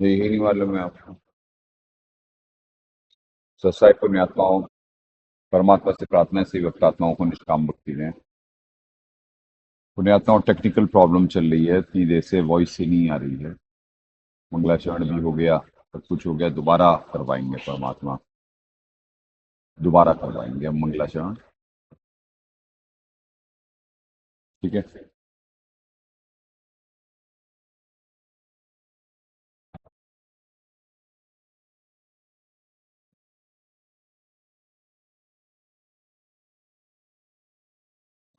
यही नहीं मालूम है आपको। सत्साई पुण्यात्माओं, परमात्मा से प्रार्थना से वक्त आत्माओं को निष्काम भक्ति दें। पुण्यात्माओं, टेक्निकल प्रॉब्लम चल रही है, इतनी देर से वॉइस ही नहीं आ रही है। मंगलाचरण भी हो गया, सब कुछ हो गया, दोबारा करवाएंगे परमात्मा, दोबारा करवाएंगे हम मंगलाचरण। ठीक है।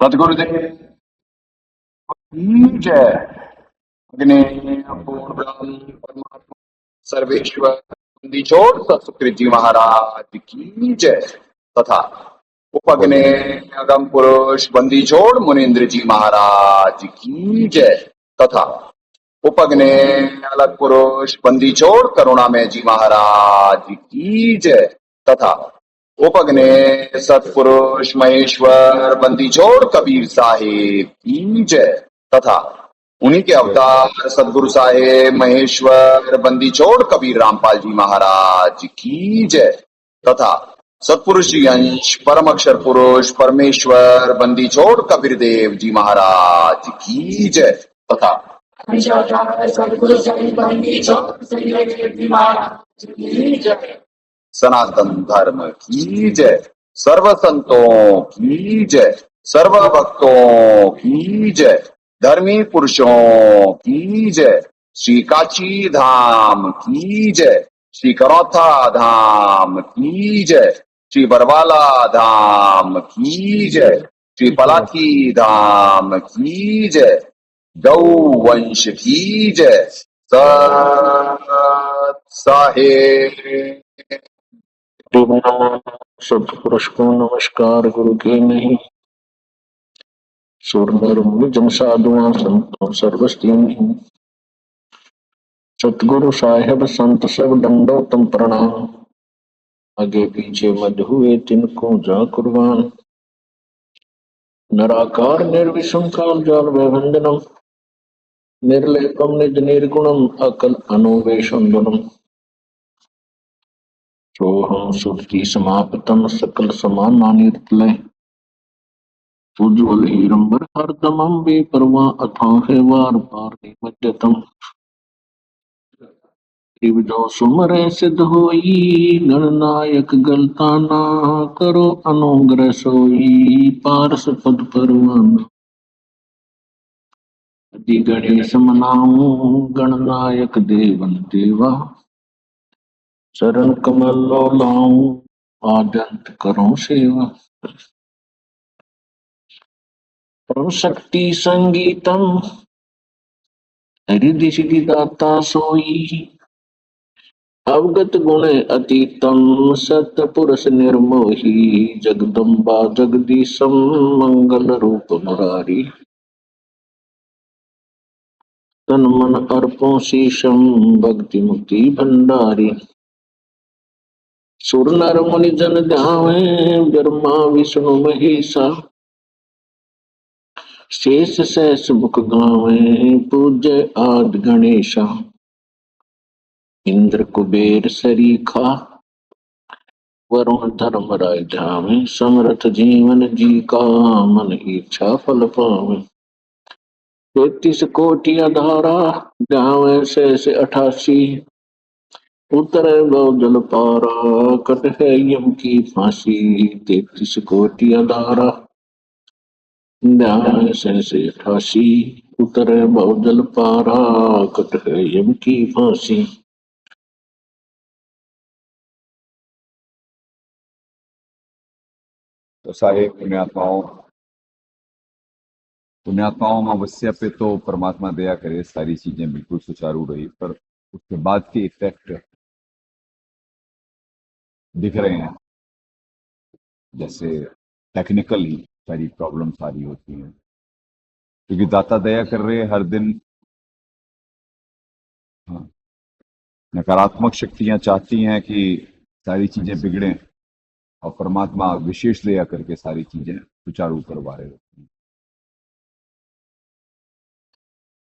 सतगुरुदेव की जय। अग्नि पूर्ण ब्रह्म परमात्मा सर्वेश्वर बंदी छोड़ सतसुकृत जी महाराज की जय। तथा उपग्ने अगम पुरुष बंदी छोड़ मुनीन्द्र जी महाराज की जय। तथा उपग्ने अलग पुरुष बंदी छोड़ करुणामय जी महाराज की जय। तथा उपग्ने सतपुरुष महेश्वर बंदी छोड़ कबीर साहेब की जय। तथा उन्हीं के अवतार सदगुरु साहेब महेश्वर बंदी छोड़ कबीर रामपाल जी महाराज की जय। तथा सतपुरुष जी अंश परम अक्षर पुरुष परमेश्वर बंदी छोड़ कबीर देव जी महाराज की जय। तथा सतगुरु साहिब बंदी छोड़ श्री जी महाराज की जय। सनातन धर्म की जय। सर्व संतों की जय। सर्व भक्तों की जय। धर्मी पुरुषों की जय। श्री काची धाम की जय। श्री करौथा धाम की जय। श्री बरवाला धाम की जय। श्री पलाकी धाम की जय। गौ वंश की जय। सत साहेब। सतपुरुष को नमस्कार गुरु के नहीं। सुर नर मुनि जन साधुआ संतों सर्वस्ती नहीं। सतगुरु साहेब संत सब दंडोतम प्रणाम। आगे पीछे मध हुए तिनको जा कुर्बान। नराकार निर्विषम काल जाल वंदनम। निर्लेपम निज निर्गुणम अकल अनुवेशंदनम। सोहम सुरति समापतम सकल समानानिर्तलय। उज्ज्वल हीरंबर हरदमं बेपरवाह अथाह वार पार निमज्जतम। त्रिविधो सुमरे सिद्ध होई गणनायक गलताना। करो अनुग्रह सोई पारस पद परवाना। अति गणेश मनाऊं गणनायक देवन देवा। चरण कमल लो लाऊं आद्यंत करो सेवा। परम शक्ति संगीतम हृदय सिद्धिदाता सोई। अवगत गुण अतीतम सतपुरुष निर्मोही। जगदम्बा जगदीशम मंगल रूप मुरारी। तन मन अर्पो शीशम भक्ति मुक्ति भंडारी। सुर नर मुनि जन ध्यावे ब्रह्मा विष्णु महेशा। शेष सहस मुख गावे पूज्य आदि गणेशा। इंद्र कुबेर सरीखा वरुण धर्म राय ध्यावे। समरथ जीवन जी का मन इच्छा फल पावे। 33 कोटि अधारा ध्यावे शेष 88। उतरे जल पारा कट है यम की फांसी। 33 कोटि अधारा ध्यावे शेष 88। उतरे जल पारा कट है यम की फांसी। तो साहेब पुण्यात्माओं अमावस्या पे तो परमात्मा दया करे सारी चीजें बिल्कुल सुचारू रही, पर उसके बाद के इफेक्ट दिख रहे हैं। जैसे टेक्निकली सारी प्रॉब्लम्स आ रही होती हैं, क्योंकि दाता दया कर रहे हैं हर दिन। हाँ, नकारात्मक शक्तियां चाहती हैं कि सारी चीजें बिगड़ें, और परमात्मा विशेष दया करके सारी चीजें सुचारू करवा रहे होते हैं।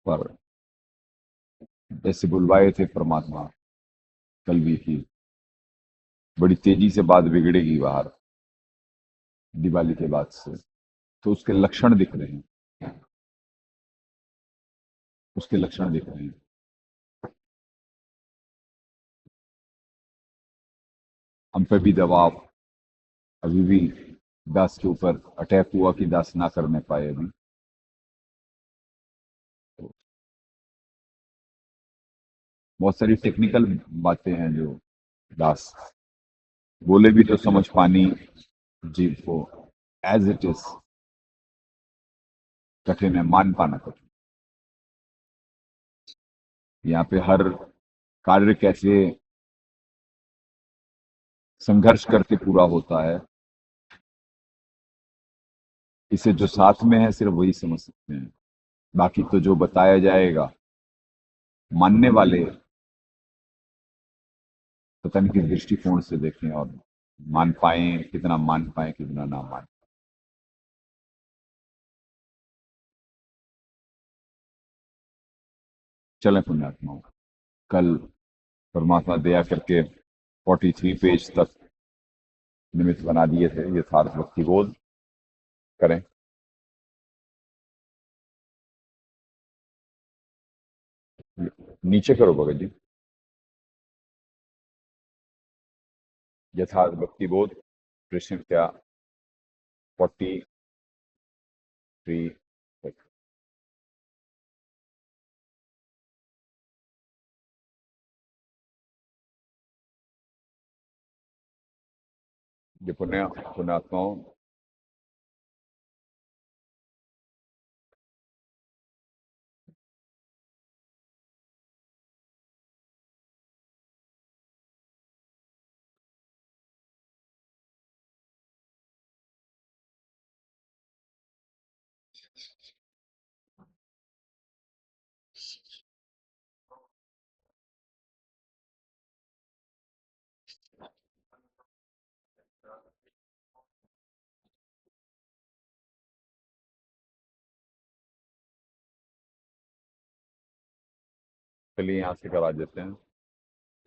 पर जैसे बुलवाए थे परमात्मा कल भी की, बड़ी तेजी से बात बिगड़ेगी बाहर दिवाली के बाद से, तो उसके लक्षण दिख रहे हैं, उसके लक्षण दिख रहे हैं। हम पे भी दबाव अभी भी दास के ऊपर अटैक हुआ कि दास ना करने पाए अभी। बहुत सारी टेक्निकल बातें हैं जो दास बोले भी तो समझ पानी जीव को एज इट इज कठिन है, मान पाना कठिन। यहाँ पे हर कार्य कैसे संघर्ष करके पूरा होता है, इसे जो साथ में है सिर्फ वही समझ सकते हैं। बाकी तो जो बताया जाएगा मानने वाले पता नहीं किस दृष्टिकोण से देखें और मान पाए, कितना मान पाए कितना ना मान। चले पुण्यात्माओं, कल परमात्मा दया करके 43 पेज तक निमित्त बना दिए थे। यथार्थ भक्ति बोध करें। नीचे करो भगत जी, यथार्थ भक्ति बोध कृष्ण क्या 43 तक। ये पुण्यात्माओं, चलिए यहाँ से करा देते हैं।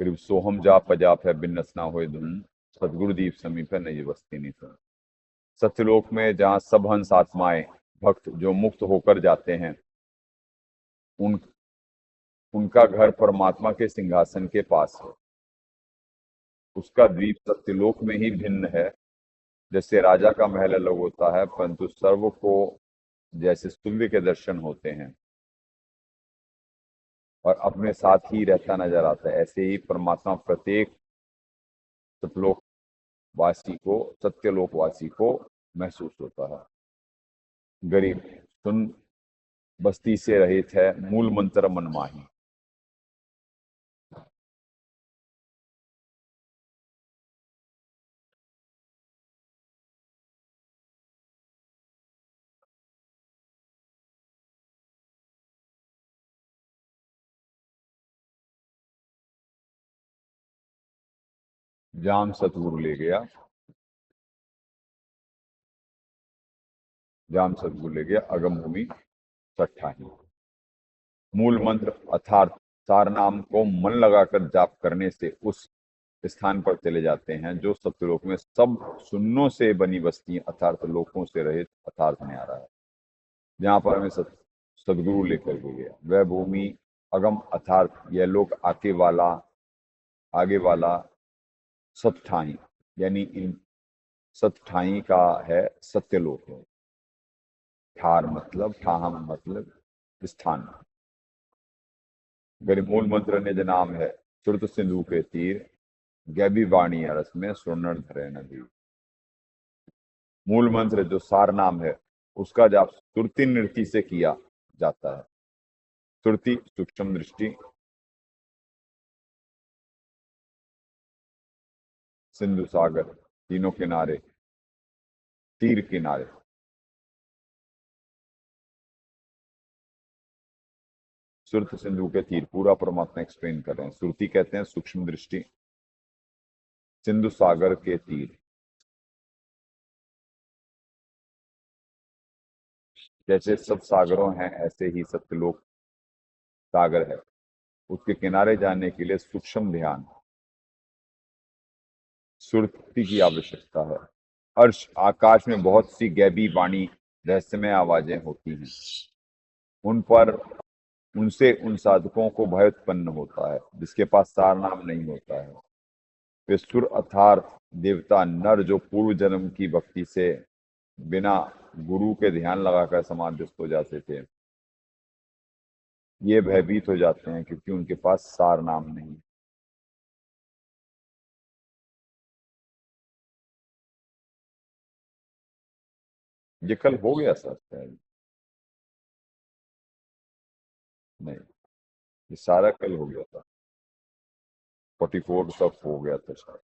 करीब सोहम जाप अजाप है बिन नसना होए धुन, सदगुरु दीप समीप है नई बस्ती नहीं सुन। सत्यलोक में जहाँ सब हंस आत्माएं भक्त जो मुक्त होकर जाते हैं, उन उनका घर परमात्मा के सिंहासन के पास है। उसका द्वीप सत्यलोक में ही भिन्न है। जैसे राजा का महल अलग होता है, परंतु सर्व को जैसे सूर्य के दर्शन होते हैं और अपने साथ ही रहता नजर आता है, ऐसे ही परमात्मा प्रत्येक सतलोक वासी को, सत्यलोक वासी को महसूस होता है। गरीब सुन बस्ती से रहित है, मूल मंत्र मनमाही। जाम सतगुरु ले गया, जाम सतगुरु ले गया अगम भूमि सट्ठाही। मूल मंत्र अर्थात सार नाम को मन लगाकर जाप करने से उस स्थान पर चले जाते हैं जो सत्यलोक में सब सुन्नों से बनी बस्ती अर्थात लोकों से रहित अर्थात में आ रहा है, जहां पर हमें सदगुरु लेकर के गया। वह भूमि अगम अर्थात यह लोक आगे वाला सतठाई, यानी इन सतठाई का है सत्यलोक है। ठार मतलब ठाहम मतलब स्थान। गरीब मूल मंत्र निज नाम है, श्रुत सिंधु के तीर, गैबी वाणी अरस में सुनर धरे नदी। मूल मंत्र जो सार नाम है, उसका जाप सुरति नृत्य से किया जाता है। सुरति सूक्ष्म दृष्टि, सिंधु सागर तीनों किनारे, तीर किनारे। सुरत सिंधु के तीर पूरा परमात्मा एक्सप्लेन कर रहे हैं। सुरती कहते हैं सूक्ष्म दृष्टि, सिंधु सागर के तीर। जैसे सब सागरों हैं ऐसे ही सत्यलोक सागर है। उसके किनारे जाने के लिए सूक्ष्म ध्यान, सुरति की आवश्यकता है। अर्श आकाश में बहुत सी गैबी वाणी, रहस्यमय आवाजें होती हैं। उनसे उन साधकों को भय उत्पन्न होता है जिसके पास सार नाम नहीं होता है। वे सुर अर्थात देवता नर जो पूर्व जन्म की भक्ति से बिना गुरु के ध्यान लगाकर समाधिस्थ हो जाते थे, ये भयभीत हो जाते हैं क्योंकि उनके पास सार नाम नहीं। ये कल हो गया सर शायद? नहीं, ये सारा कल हो गया था। 44 सब हो गया था शायद,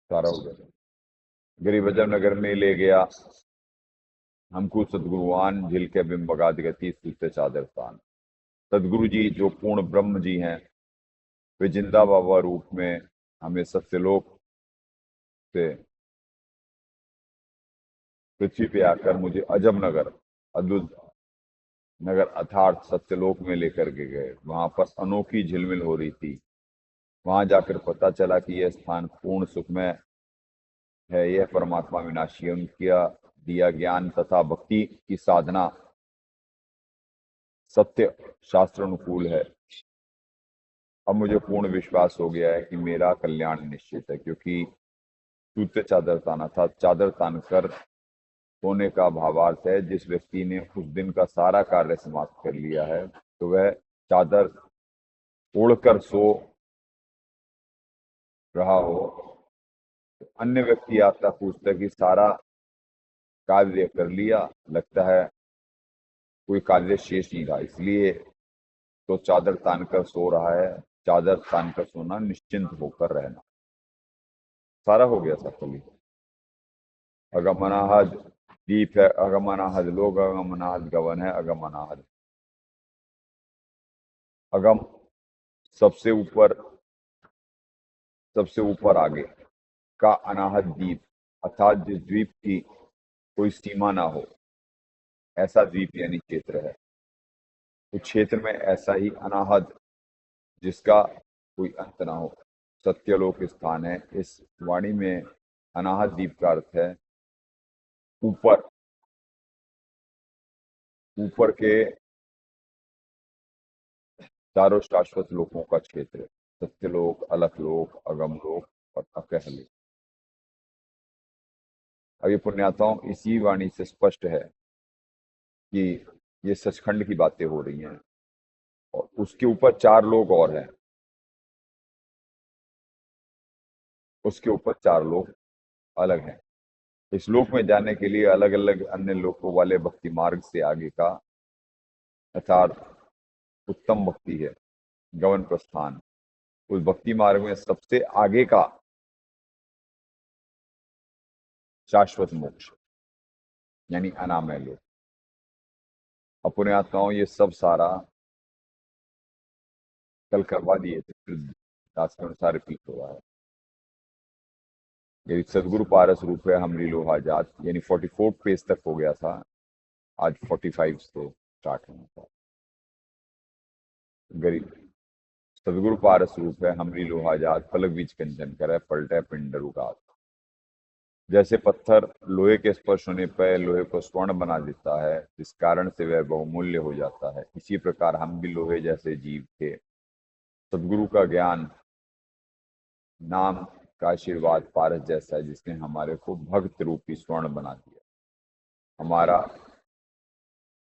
सारा हो गया था। गरीब अजब नगर में ले गया हमको सदगुरुआन, झिल के बिंब बगाद गति सूते चादर तान। सदगुरु जी जो पूर्ण ब्रह्म जी हैं, वे जिंदा बाबा रूप में हमें सत्यलोक से पृथ्वी पे आकर मुझे अजब नगर, अद्भुत नगर अर्थात सत्यलोक में लेकर के गए। वहां पर अनोखी झिलमिल हो रही थी। वहां जाकर पता चला कि यह स्थान पूर्ण सुखमय है। यह परमात्मा विनाशी है। उनका दिया ज्ञान तथा भक्ति की साधना सत्य शास्त्र अनुकूल है। अब मुझे पूर्ण विश्वास हो गया है कि मेरा कल्याण निश्चित है, क्योंकि सूते चादर ताना था। चादर तान कर सोने का भावार्थ है जिस व्यक्ति ने उस दिन का सारा कार्य समाप्त कर लिया है, तो वह चादर ओढ़कर सो रहा हो। अन्य व्यक्ति आता पूछता कि सारा कार्य कर लिया, लगता है कोई कार्य शेष नहीं रहा, इसलिए तो चादर तान कर सो रहा है। चादर तान कर सोना, निश्चिंत होकर रहना, सारा हो गया था कल ही। अगमनाहद दीप है, अगमनाहद लोग, अगमनाहद गवन है, अगमनाहद अगम सबसे ऊपर, सबसे ऊपर आगे का अनाहत द्वीप, अर्थात जिस द्वीप की कोई सीमा ना हो, ऐसा द्वीप यानी क्षेत्र है। उस क्षेत्र में ऐसा ही अनाहत जिसका कोई अंत ना हो सत्यलोक स्थान है। इस वाणी में अनाहत द्वीप का अर्थ है ऊपर, ऊपर के चारों शाश्वत लोकों का क्षेत्र, सत्यलोक, अलखलोक, अगमलोक और अकहलोक। अब ये पुण्यात्माओं, इसी वाणी से स्पष्ट है कि ये सचखंड की बातें हो रही हैं और उसके ऊपर 4 लोग और हैं, उसके ऊपर 4 लोग अलग हैं। इस लोक में जाने के लिए अलग अलग अन्य लोकों वाले भक्ति मार्ग से आगे का अर्थात उत्तम भक्ति है गवन प्रस्थान। उस भक्ति मार्ग में सबसे आगे का शाश्वत मोक्ष यानी अनामय लोक। अपने आत्माओं, ये सब सारा कल करवा दिए थे, फिर दास के अनुसार रिपीट हो रहा है। यदि सदगुरु पारस रूप है हमरी लोहा जात, यानी 44 पेज तक हो गया था, आज 45 से स्टार्ट होना था। गरीब सदगुरु पारस रूप है हमरी लोहा जात, पलक बीच कंचन करे, पलटे पिंड रुगात। जैसे पत्थर लोहे के स्पर्श होने पर लोहे को स्वर्ण बना देता है, जिस कारण से वह बहुमूल्य हो जाता है, इसी प्रकार हम भी लोहे जैसे जीव थे। सदगुरु का ज्ञान, नाम का आशीर्वाद पारस जैसा है, जिसने हमारे को भक्त रूपी स्वर्ण बना दिया। हमारा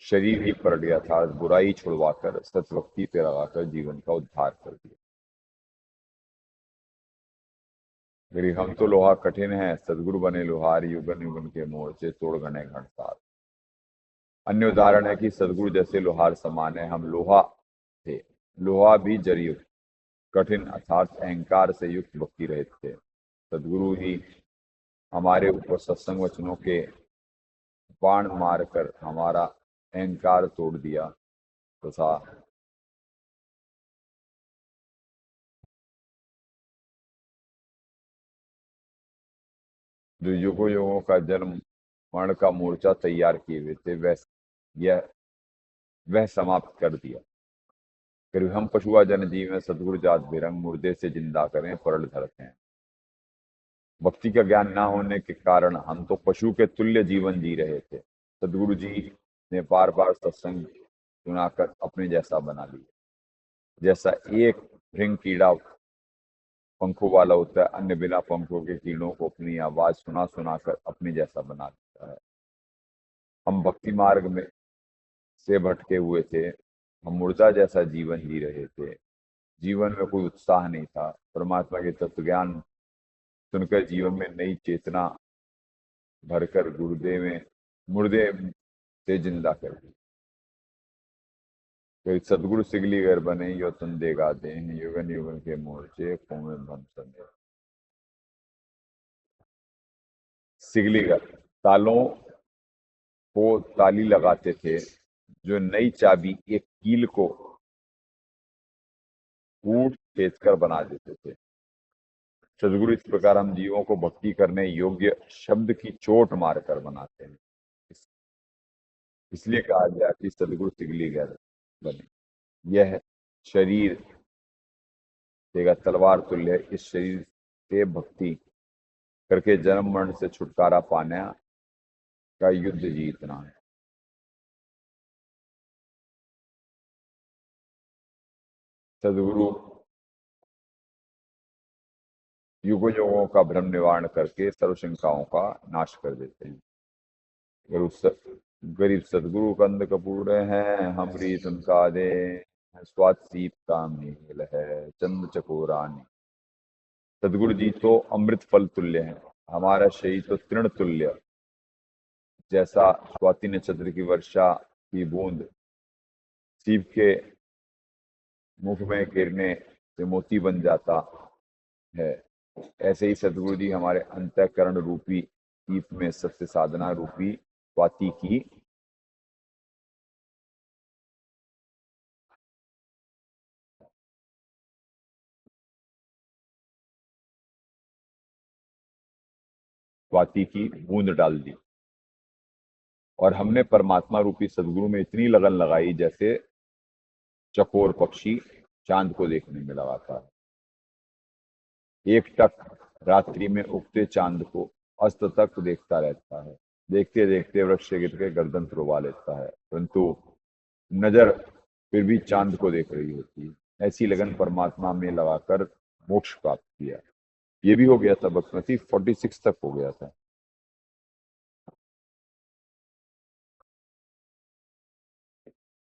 शरीर ही पर गया था, बुराई छुड़वाकर सतभक्ति पे लगाकर जीवन का उद्धार कर दिया। गरीब हम तो लोहा कठिन है, सदगुरु बने लोहार, युगन युगन के मोर्चे तोड़ गने घंटार। अन्य उदाहरण है कि सदगुरु जैसे लोहार समान है, हम लोहा थे, लोहा भी जरयुक्त कठिन अर्थात अहंकार से युक्त भक्ति रहित थे। सदगुरु ही हमारे ऊपर सत्संग वचनों के बाण मारकर हमारा अहंकार तोड़ दिया तथा जो युगों युगों का जन्म मरण का मोर्चा तैयार किए हुए थे, वैसे यह वह समाप्त कर दिया। फिर हम पशुआ जन जीव में सदगुरु जात बिरंग, मुर्दे से जिंदा करें परल धरते हैं। भक्ति का ज्ञान ना होने के कारण हम तो पशु के तुल्य जीवन जी रहे थे। सदगुरु जी ने बार बार सत्संग सुनाकर अपने जैसा बना लिया। जैसा एक भृंग कीड़ा पंखों वाला होता है, अन्य बिना पंखों के कीड़ों को अपनी आवाज सुना सुनाकर अपने जैसा बना लेता है। हम भक्ति मार्ग में से भटके हुए थे। हम मुर्दा जैसा जीवन जी रहे थे। जीवन में कोई उत्साह नहीं था। परमात्मा के तत्व ज्ञान सुनकर जीवन में नई चेतना भरकर मुर्दे से जिंदा कर दी। फिर सदगुरु सिगली घर बने यो तुम देगा दे युगन युगन के मोर्चे कुएं भम संदे। सिगली घर तालों को ताली लगाते थे, जो नई चाबी एक कील को कूट छेद कर बना देते थे। सदगुरु इस प्रकार हम जीवों को भक्ति करने योग्य शब्द की चोट मारकर बनाते हैं। इसलिए कहा गया कि सदगुरु सिगली घर बने। यह शरीर देगा तलवार तुल्य है। इस शरीर से भक्ति करके जन्म मरण से छुटकारा पाने का युद्ध जीतना है। सदगुरु युगों युगों का भ्रम निवारण करके सर्व शंकाओं का नाश कर देते हैं। गरीब सदगुरु कंद कपूर हैं, हमरी तुमका दे स्वाद सीप का मेल है चंद चकोरानी। सदगुरु जी तो अमृत फल तुल्य हैं, हमारा शरीर तो तृण तुल्य। जैसा स्वाति नक्षत्र की वर्षा की बूंद सीप के मुख में गिरने से मोती बन जाता है, ऐसे ही सदगुरु जी हमारे अंतःकरण रूपी सीप में सत्य साधना रूपी स्वाति की बूंद डाल दी। और हमने परमात्मा रूपी सदगुरु में इतनी लगन लगाई जैसे चकोर पक्षी चांद को देखने में लगाता है। एक टक रात्रि में उगते चांद को अस्त तक देखता रहता है। देखते देखते वृक्ष से गिर के गर्दन तुड़वा लेता है, परंतु नजर फिर भी चांद को देख रही होती है। ऐसी लगन परमात्मा में लगाकर मोक्ष प्राप्त किया। ये भी हो गया था बसमती 46 तक हो गया था।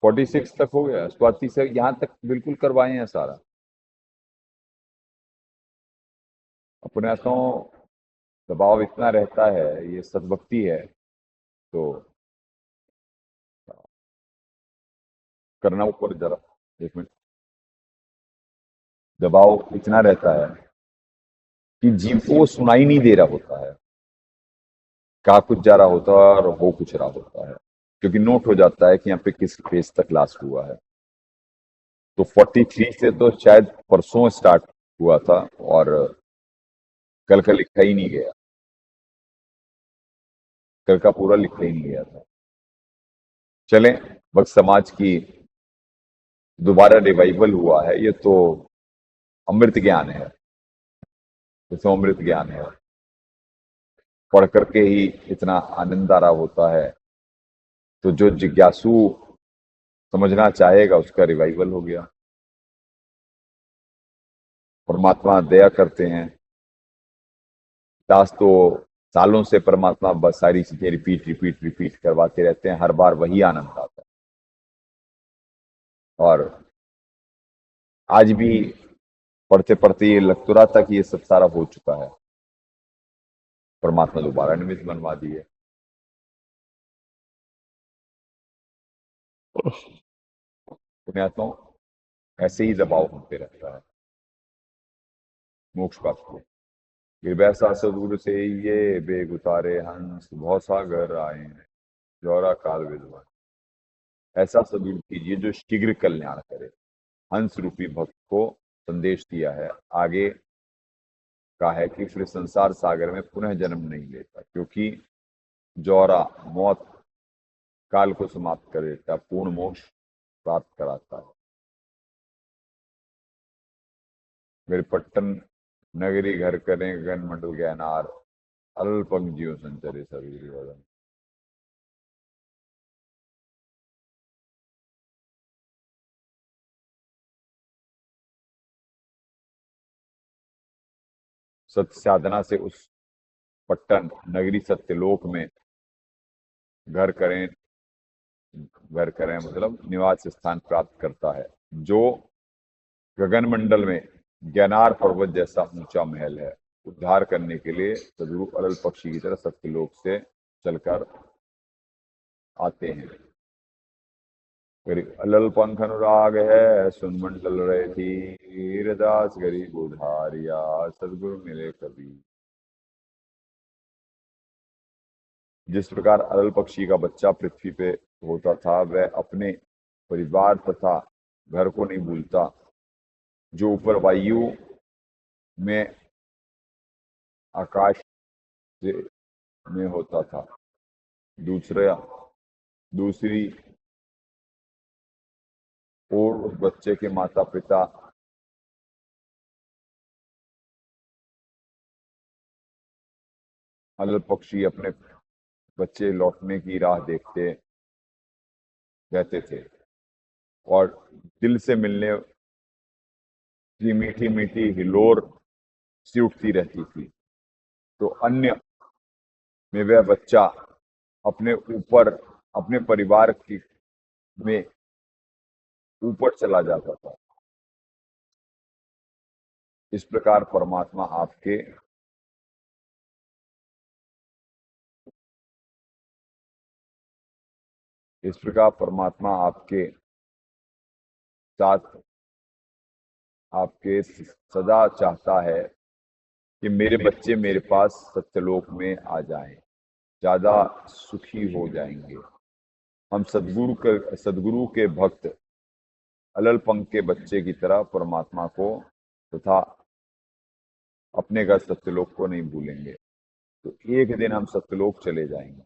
46 तक हो गया। स्वाति से यहाँ तक बिल्कुल करवाए हैं सारा। अपने तो दबाव इतना रहता है, ये सद्भक्ति है तो करना ऊपर जरा 1 मिनट। दबाव इतना रहता है कि जीव को सुनाई नहीं दे रहा होता है, कहा कुछ जा रहा होता है और हो कुछ रहा होता है, क्योंकि नोट हो जाता है कि यहाँ पे किस फेज तक लास्ट हुआ है। तो 43 से तो शायद परसों स्टार्ट हुआ था और कल का लिखा ही नहीं गया। कल का पूरा लिखा ही नहीं गया था। चलें, भक्त समाज की दोबारा रिवाइवल हुआ है, ये तो अमृत ज्ञान है। इसमें अमृत ज्ञान है, पढ़ करके ही इतना आनंद आ रहा होता है। तो जो जिज्ञासु समझना चाहेगा उसका रिवाइवल हो गया। परमात्मा दया करते हैं। दास तो सालों से परमात्मा बस सारी चीजें रिपीट रिपीट रिपीट करवाते रहते हैं, हर बार वही आनंद आता है। और आज भी पढ़ते पढ़ते ये लग तो रहा था कि ये सब सारा हो चुका है, परमात्मा दोबारा निमित्त बनवा दिए। पुण्यात्माओं, ऐसे ही दबाव होते रहता है मोक्ष प्राप्त को। गिरवैसा सदगुरु से ये बेग उतारे हंस भव सागर आए हैं जौरा काल विद्वान। ऐसा सदगुरु कीजिए जो शीघ्र कल्याण करे। हंस रूपी भक्त को संदेश दिया है, आगे का है कि फिर संसार सागर में पुनः जन्म नहीं लेता, क्योंकि जौरा मौत काल को समाप्त कर देता है, पूर्ण मोक्ष प्राप्त कराता है। मेरे पट्टन नगरी घर करें गगन मंडल ज्ञानार, अल्पंग जीव संचरे सभी वदन। सत्य साधना से उस पट्टन नगरी सत्यलोक में घर करें मतलब निवास स्थान प्राप्त करता है, जो गगन मंडल में ज्ञानार पर्वत जैसा ऊंचा महल है। उद्धार करने के लिए सदगुरु अरल पक्षी की तरह सत्यलोक से चलकर आते हैं। अलल पंख अनुराग है सुन मंडल रहे थी, रदास गरीब उधारिया सदगुरु मिले कभी। जिस प्रकार अलल पक्षी का बच्चा पृथ्वी पे होता था, वह अपने परिवार तथा घर को नहीं भूलता, जो ऊपर वायु में आकाश में होता था। दूसरी और उस बच्चे के माता पिता अलल पक्षी अपने बच्चे लौटने की राह देखते रहते थे और दिल से मिलने की मीठी मीठी हिलोर सी उठती रहती थी। तो अन्य में वह बच्चा अपने परिवार की में ऊपर चला जाता था। इस प्रकार परमात्मा आपके साथ आपके सदा चाहता है कि मेरे बच्चे मेरे पास सत्यलोक में आ जाएं, ज्यादा सुखी हो जाएंगे। हम सदगुरु के भक्त अलल पंख के बच्चे की तरह परमात्मा को तथा अपने घर सत्यलोक को नहीं भूलेंगे, तो एक दिन हम सत्यलोक चले जाएंगे।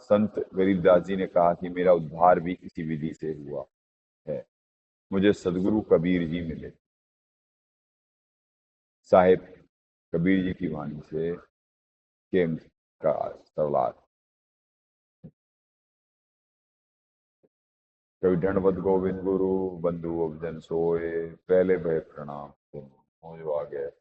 संत गरीबदास जी ने कहा कि मेरा उद्धार भी इसी विधि से हुआ है। मुझे सदगुरु कबीर जी मिले। साहिब कबीर जी की वाणी से केम का सरलार। कभी दंडवत गोविंद गुरु बंधु अवजन सोए, पहले भय प्रणाम तुम जो आ गए।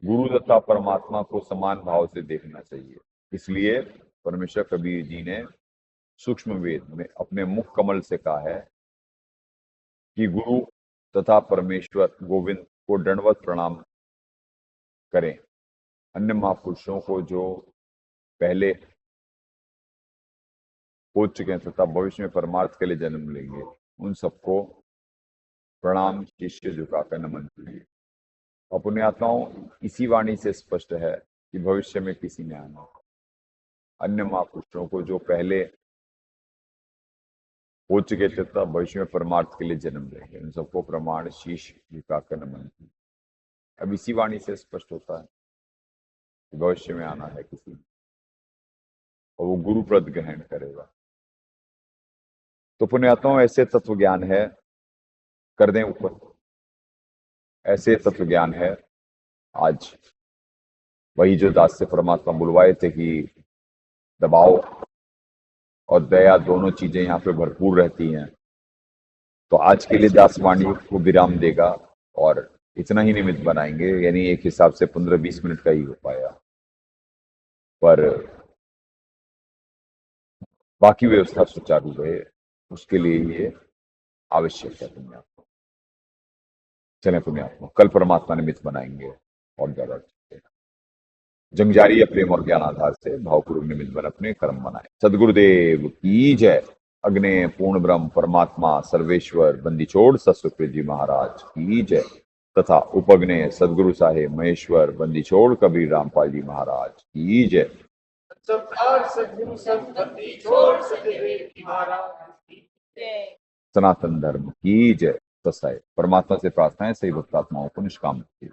गुरु तथा परमात्मा को समान भाव से देखना चाहिए। इसलिए परमेश्वर कबीर जी ने सूक्ष्म वेद में अपने मुख कमल से कहा है कि गुरु तथा परमेश्वर गोविंद को दंडवत प्रणाम करें। अन्य महापुरुषों को जो पहले हो चुके हैं तथा भविष्य में परमार्थ के लिए जन्म लेंगे, उन सबको प्रणाम शिष्य झुकाकर नमन कीजिए। और पुण्यात्माओं, इसी वाणी से स्पष्ट है कि भविष्य में किसी ने आना। अन्य महापुरुषों को जो पहले हो चुके थे तथा भविष्य में परमार्थ के लिए जन्म लेंगे, उन सबको प्रमाण शीश झुकाकर नमन कीजिए। अब इसी वाणी से स्पष्ट होता है कि भविष्य में आना है किसी ने और वो गुरु प्रद ग्रहण करेगा। तो पुण्यात्माओं, ऐसे तत्व ज्ञान है, कर दें ऊपर, ऐसे तत्व ज्ञान है आज वही जो दास से परमात्मा बुलवाए थे कि दबाव और दया दोनों चीजें यहाँ पे भरपूर रहती हैं। तो आज के लिए दास वाणी को विराम देगा और इतना ही निमित्त बनाएंगे, यानी एक हिसाब से 15-20 मिनट का ही हो पाया, पर बाकी व्यवस्था सुचारू रहे उसके लिए ये आवश्यक है। पुण्यात्मा चले, पुण्यात्मा कल परमात्मा निमित्त बनाएंगे और ज्यादा जंग जारी है। प्रेम और ज्ञान आधार से भावपूर्वक निमित्त बन अपने कर्म बनाए। सदगुरुदेव की जय। अग्ने पूर्ण ब्रह्म परमात्मा सर्वेश्वर बंदीछोड़ सतसुखदेव जी महाराज की जय तथा उपग्ने सदगुरु साहेब महेश्वर बंदीछोड़ कबीर रामपाल जी महाराज की जय। सनातन धर्म की जय। तसाय परमात्मा से प्रार्थना है सही भक्तात्माओं को निष्काम रखिए।